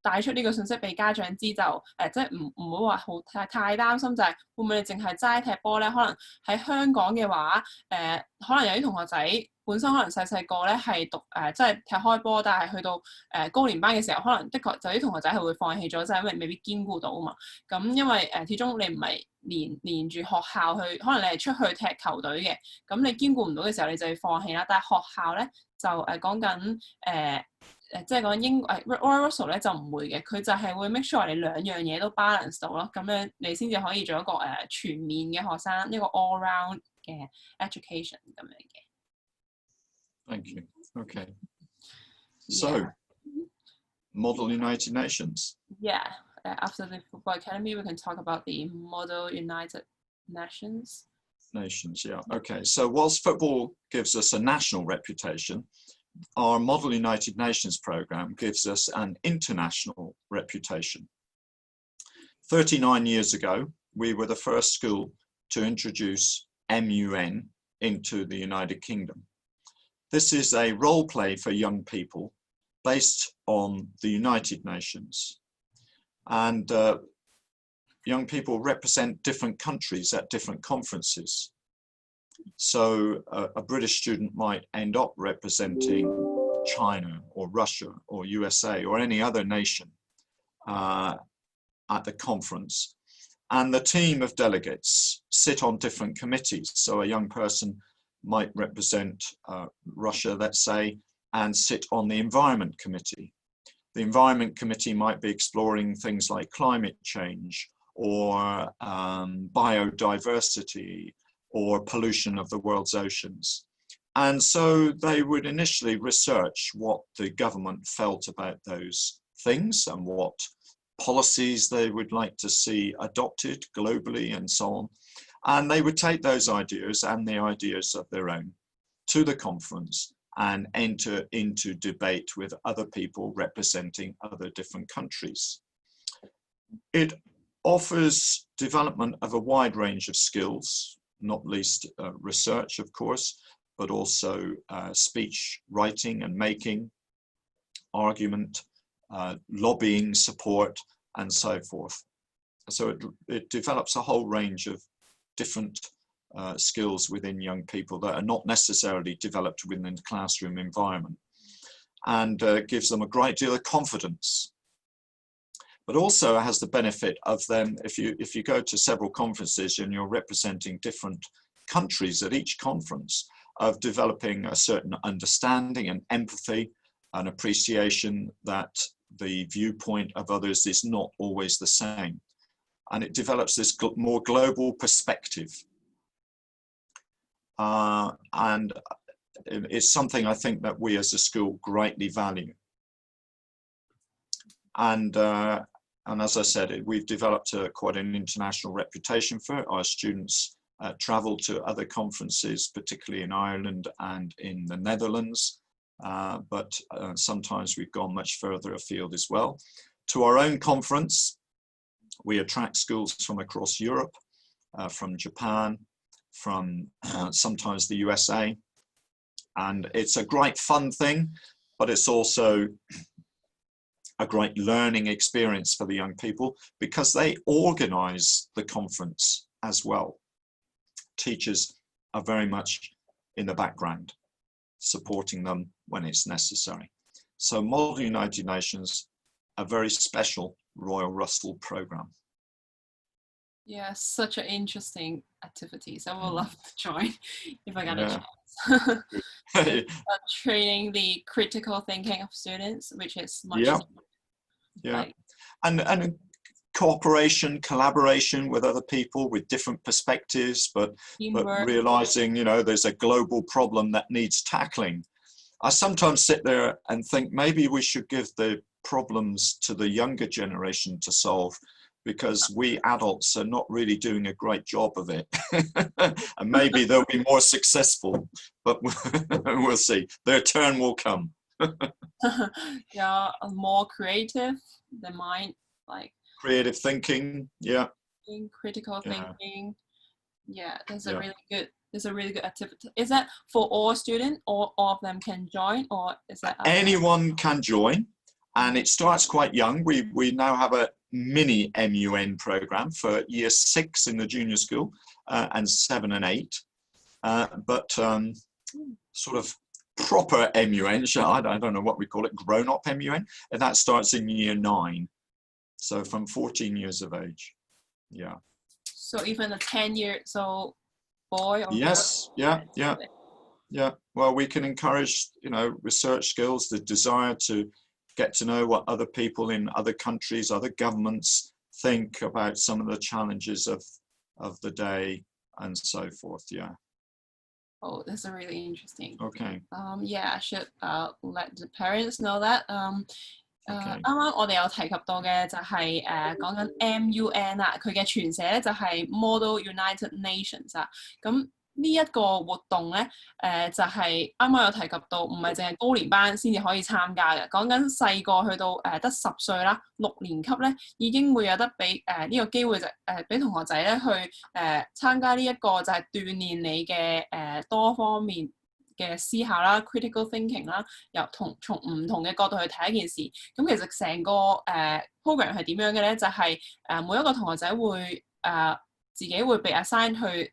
帶出呢個信息俾家長知，就即係唔好話太擔心，就係會唔會你淨係齋踢波咧？可能喺香港嘅話，可能有啲同學仔本身可能細個咧係讀即係踢開波，但係去到高年班嘅時候，可能的確就啲同學仔係會放棄咗，就係因為未必兼顧到啊嘛。咁因為始終你唔係連住學校去，可能你係出去踢球隊嘅，咁你兼顧唔到嘅時候，你就要放棄啦。但係學校咧就講緊即係講英Russell 咧就唔會嘅，佢就係會 make sure 你兩樣嘢都 balance 到咯，咁樣你先至可以做一個全面嘅學生，一個 all round 嘅 education 咁樣嘅。Thank you. Okay. So, Model United Nations. Yeah. After the Football Academy, we can talk about the Model United Nations. Nations, yeah. Okay. So, whilst football gives us a national reputation, our Model United Nations program gives us an international reputation. 39 years ago, we were the first school to introduce MUN into the United Kingdom. This is a role play for young people based on the United Nations. And young people represent different countries at different conferences. So a British student might end up representing China or Russia or USA or any other nation at the conference. And the team of delegates sit on different committees. So a young person might represent Russia, let's say, and sit on the Environment Committee. The Environment Committee might be exploring things like climate change or biodiversity or pollution of the world's oceans. And so they would initially research what the government felt about those things and what policies they would like to see adopted globally and so on. And they would take those ideas and the ideas of their own to the conference and enter into debate with other people representing other different countries. It offers development of a wide range of skills, not least research, of course, but also speech, writing and making, argument, lobbying, support, and so forth. So it develops a whole range of different skills within young people that are not necessarily developed within the classroom environment, and gives them a great deal of confidence. But also has the benefit of them, if you go to several conferences and you're representing different countries at each conference, of developing a certain understanding and empathy and appreciation that the viewpoint of others is not always the same. And it develops this more global perspective. And it's something I think that we as a school greatly value. And as I said, we've developed quite an international reputation for it. Our students travel to other conferences, particularly in Ireland and in the Netherlands. But sometimes we've gone much further afield as well. To our own conference, we attract schools from across Europe, from Japan, from sometimes the USA. And it's a great fun thing, but it's also a great learning experience for the young people because they organize the conference as well. Teachers are very much in the background, supporting them when it's necessary. So Model United Nations, a very special Royal Russell program. Yeah, such an interesting activity. So I would love to join if I got a chance. Training the critical thinking of students, which is much like, and cooperation, collaboration with other people with different perspectives, but realizing, you know, there's a global problem that needs tackling. I sometimes sit there and think maybe we should give the problems to the younger generation to solve, because we adults are not really doing a great job of it. And maybe they'll be more successful, but we'll see. Their turn will come. Yeah, more creative, the mind, like creative thinking, critical thinking. Yeah, that's a really good activity. Is that for all students, or all of them can join, or is that anyone can join? And it starts quite young. We now have a mini MUN program for year 6 in the junior school and 7 and 8. But sort of proper MUN, I don't know what we call it, grown-up MUN, and that starts in year 9. So from 14 years of age. Yeah. So even a 10-year-old boy or yes, girl? Yeah. Well, we can encourage, you know, research skills, the desire to get to know what other people in other countries, other governments think about some of the challenges of the day and so forth. Yeah. Oh, that's really interesting. Okay. Yeah, I should let the parents know that. Okay. 啱啱我哋有提及到嘅就係講緊 MUN 啊，佢嘅全寫咧就係 Model United Nations 啊。咁呢一個活動咧，就係啱啱有提及到，唔係淨係高年班先至可以參加嘅。講緊細個去到得10歲啦，6年級咧已經會有得俾呢個機會就俾同學仔咧去參加呢一個就係鍛鍊你嘅多方面嘅思考啦 ，critical thinking 啦，從唔同嘅角度去睇一件事。咁其實成個program 係點樣嘅咧？就係每一個同學仔會自己會被 assign 去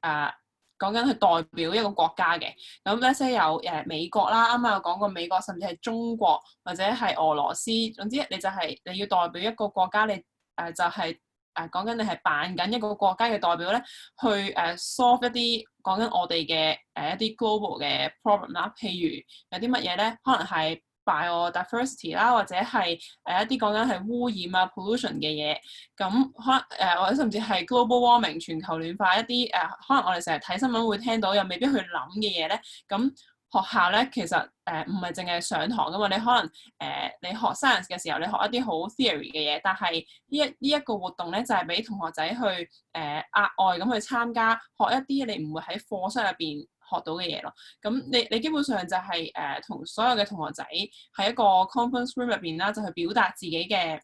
講緊去代表一個國家嘅。咁咧即係有美國啦，啱啱有講過美國，甚至係中國或者係俄羅斯。總之你就係你要代表一個國家，你就係講緊你係扮緊一個國家嘅代表咧，去solve 一啲講緊我哋嘅一啲 global 嘅 problem 啦。譬如有啲乜嘢咧，可能係 biodiversity 啦，或者係一啲講緊係污染啊 pollution 嘅嘢。咁可能或者甚至係 global warming 全球暖化一啲可能我哋成日睇新聞會聽到又未必去諗嘅嘢咧。咁學校咧其實唔係淨係上堂噶嘛，你可能你學 science 嘅時候，你學一啲好 theory 嘅嘢，但係呢一個活動咧就係俾同學仔去額外咁去參加，學一啲你唔會喺課室入邊學到嘅嘢咯。咁你基本上就係同所有嘅同學仔喺一個 conference room 入邊啦，就去表達自己嘅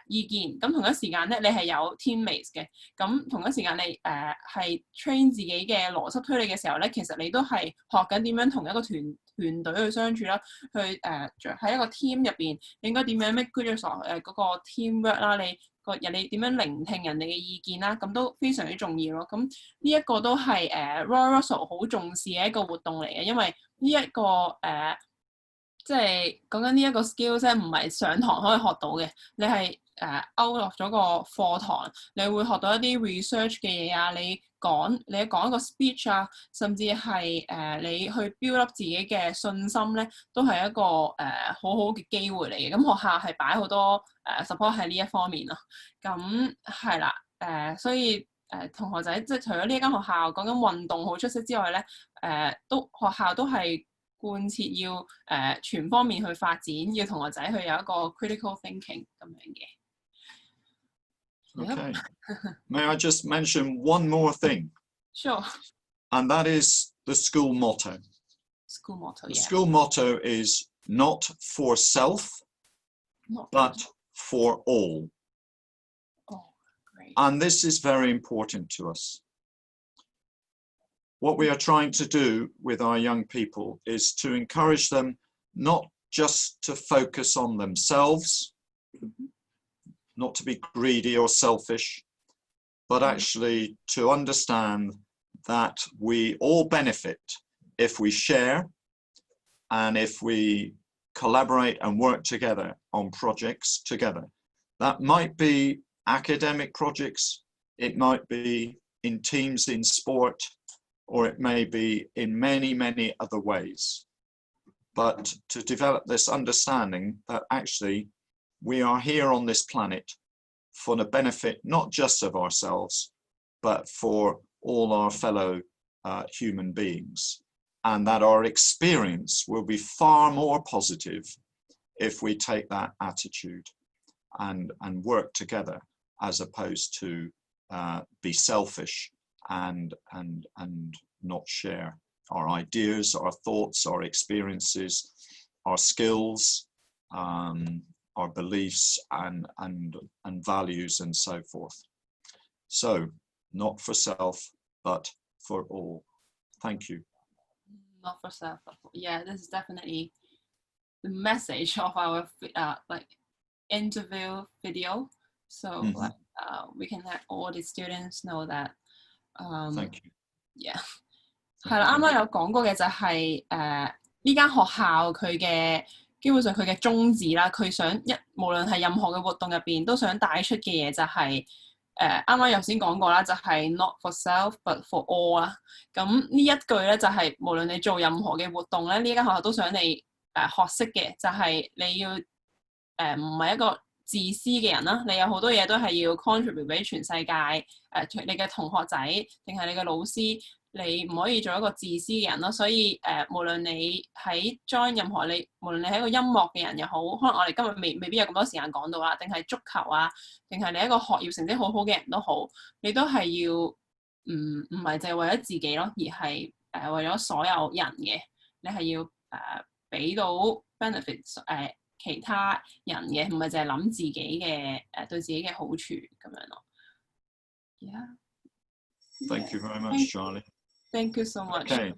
意見。咁同一時間咧，你係有 teammates 嘅。咁同一時間你係 train 自己嘅邏輯推理嘅時候咧，其實你都係學緊點樣同一個團隊去相處啦，去喺一個 team 入邊應該點樣 make good use of 嗰個 teamwork 啦，你點樣聆聽人哋嘅意見啦，咁都非常之重要咯。咁呢一個都係Russell 好重視嘅一個活動嚟嘅，因為呢一個即係講緊呢一個 skills 咧，唔係上堂可以學到嘅，你係out of咗個課堂，你會學到一啲 research 嘅嘢啊，你講一個 speech 啊，甚至係你去 build up 自己嘅信心咧，都係一個好好嘅機會嚟嘅。咁學校係擺好多support 喺呢一方面咯。咁係啦，所以同學仔即係除咗呢一間學校講緊運動好出色之外咧，學校都係貫徹要全方面去發展，要同學仔去有一個 critical thinking 咁樣嘅。Okay. May I just mention one more thing? Sure. And that is the school motto. School motto, The yeah. school motto is not for self, but for all. Oh, great. And this is very important to us. What we are trying to do with our young people is to encourage them not just to focus on themselves, not to be greedy or selfish, but actually to understand that we all benefit if we share and if we collaborate and work together on projects together. That might be academic projects, it might be in teams in sport, or it may be in many, many other ways. But to develop this understanding that actually we are here on this planet for the benefit not just of ourselves, but for all our fellow human beings, and that our experience will be far more positive if we take that attitude and work together, as opposed to be selfish and not share our ideas, our thoughts, our experiences, our skills, our beliefs and values and so forth. So, not for self, but for all. Thank you. Not for self, but for, yeah, this is definitely the message of our interview video. So we can let all the students know that. Thank you. Yeah. 係啦，啱啱有講過嘅就係呢間學校佢嘅基本上佢嘅宗旨啦，佢想無論係任何嘅活動入邊都想帶出嘅嘢就係啱啱頭先講過啦，就係 not for self but for all 啦。咁呢一句咧就係無論你做任何嘅活動咧，呢間學校都想你學識嘅，就係你要唔係一個自私嘅人啦，你有好多嘢都係要 contribute 俾全世界你嘅同學仔定係你嘅老師。你唔可以做一個自私嘅人咯。所以無論你喺 join 任何無論你係一個音樂嘅人又好，可能我哋今日未必有咁多時間講到啦，定係足球啊，定係你一個學業成績好好嘅人都好，你都係要唔係淨係為咗自己咯，而係為咗所有人嘅，你係要俾到 benefits 其他人嘅，唔係淨係諗自己嘅對自己嘅好處咁樣咯。Yeah. Thank you very much, Charlie. Thank you so much. Okay.